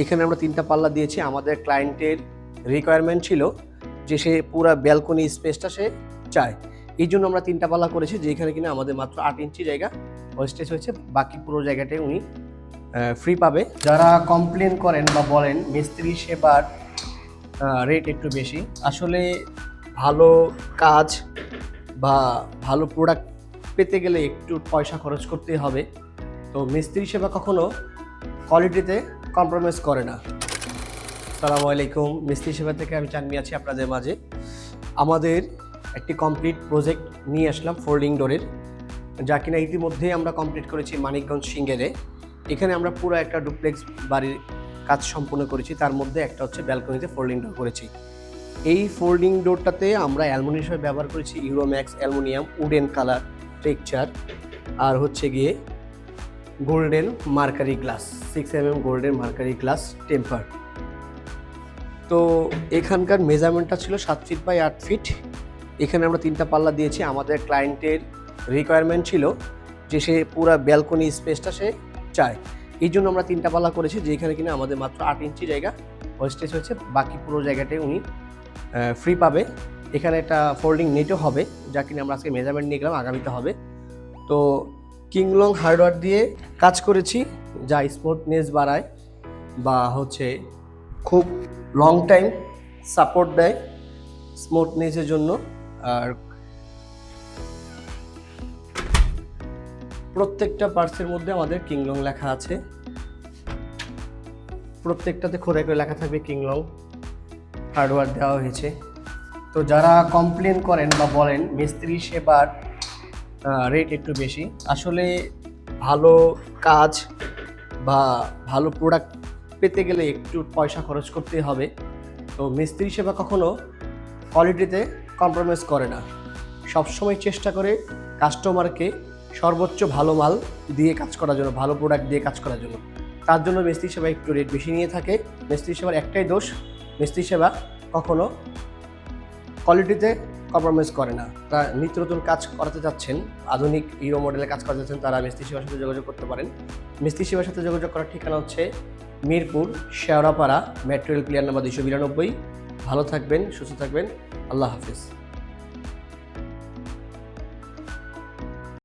এখানে আমরা 3টা পাল্লা দিয়েছি। আমাদের ক্লায়েন্টের রিকোয়ারমেন্ট ছিল যে সে পুরা ব্যালকনি স্পেসটা সে চায়। এই জন্য আমরা 3টা পাল্লা করেছি, যেখানে কিনা আমাদের মাত্র 8 ইঞ্চি জায়গা ওয়েস্টেজ হয়েছে, বাকি পুরো জায়গাটাই উনি ফ্রি পাবে। যারা কমপ্লেন করেন বা বলেন মিস্ত্রি সেবার রেট একটু বেশি, আসলে ভালো কাজ বা ভালো প্রোডাক্ট পেতে গেলে একটু পয়সা খরচ করতে হবে। তো মিস্ত্রি সেবা কখনো কোয়ালিটিতে কম্প্রোমাইজ করে না। আসসালামু আলাইকুম, মিস্ত্রি সেবা থেকে আমি চানমি আছি আপনাদের মাঝে। আমাদের একটি কমপ্লিট প্রজেক্ট নিয়ে আসলাম ফোল্ডিং ডোরের, যা কিনা ইতিমধ্যেই আমরা কমপ্লিট করেছি মানিকগঞ্জ সিঙ্গেরে। এখানে আমরা পুরো একটা ডুপ্লেক্স বাড়ির কাজ সম্পূর্ণ করেছি, তার মধ্যে একটা হচ্ছে ব্যালকনিতে ফোল্ডিং ডোর করেছি। এই ফোল্ডিং ডোরটাতে আমরা অ্যালুমিনিয়াম হিসেবে ব্যবহার করেছি Euromax aluminium wooden colour texture, আর হচ্ছে গিয়ে golden mercury glass 6mm golden mercury glass temper. তো এখানকার মেজারমেন্টটা ছিল 7 ফিট বাই 8 ফিট। এখানে আমরা 3টা পাল্লা দিয়েছি। আমাদের ক্লায়েন্টের রিকোয়ারমেন্ট ছিল যে সে পুরা ব্যালকনি স্পেসটা সে চায়। এই জন্য আমরা 3টা পাল্লা করেছি, যেখানে কিনা আমাদের মাত্র 8 ইঞ্চি জায়গা ওয়েস্টেজ হয়েছে, বাকি পুরো জায়গাটাই উনি ফ্রি পাবে। এখানে একটা ফোল্ডিং নেটও হবে, যা কিনা আমরা আজকে মেজারমেন্ট নিয়ে গেলাম, আগামীতে হবে। তো কিংলং হার্ডওয়্যার দিয়ে কাজ করেছি, যা স্মুথনেস বাড়ায় বা হচ্ছে খুব লং টাইম সাপোর্ট দেয় স্মুথনেসের জন্য। আর প্রত্যেকটা পার্টসের মধ্যে আমাদের কিংলং লেখা আছে, প্রত্যেকটাতে খোদাই করে লেখা থাকবে কিংলং হার্ডওয়্যার দেওয়া হয়েছে। তো যারা কমপ্লেন করেন বা বলেন মিস্ত্রি সেবার রেট একটু বেশি, আসলে ভালো কাজ বা ভালো প্রোডাক্ট পেতে গেলে একটু পয়সা খরচ করতে হবে। তো মিস্ত্রি সেবা কখনো কোয়ালিটিতে কম্প্রোমাইজ করে না, সবসময় চেষ্টা করে কাস্টমারকে সর্বোচ্চ ভালো মাল দিয়ে কাজ করার জন্য, ভালো প্রোডাক্ট দিয়ে কাজ করার জন্য। তার জন্য মিস্ত্রি সেবা একটু রেট বেশি নিয়ে থাকে। মিস্ত্রি সেবার একটাই দোষ, মিস্ত্রি সেবা কখনো কোয়ালিটিতে কম্প্রোমাইজ করে না। তারা নিত্য নতুন কাজ করাতে চাচ্ছেন, আধুনিক হিরো মডেলের কাজ করাতে চাচ্ছেন, তারা মিস্ত্রি সেবার সাথে যোগাযোগ করতে পারেন। মিস্ত্রি সেবার সাথে যোগাযোগ করার ঠিকানা হচ্ছে Mirpur Shewrapara, metro rail player number 292। ভালো থাকবেন, সুস্থ থাকবেন, আল্লাহ হাফিজ।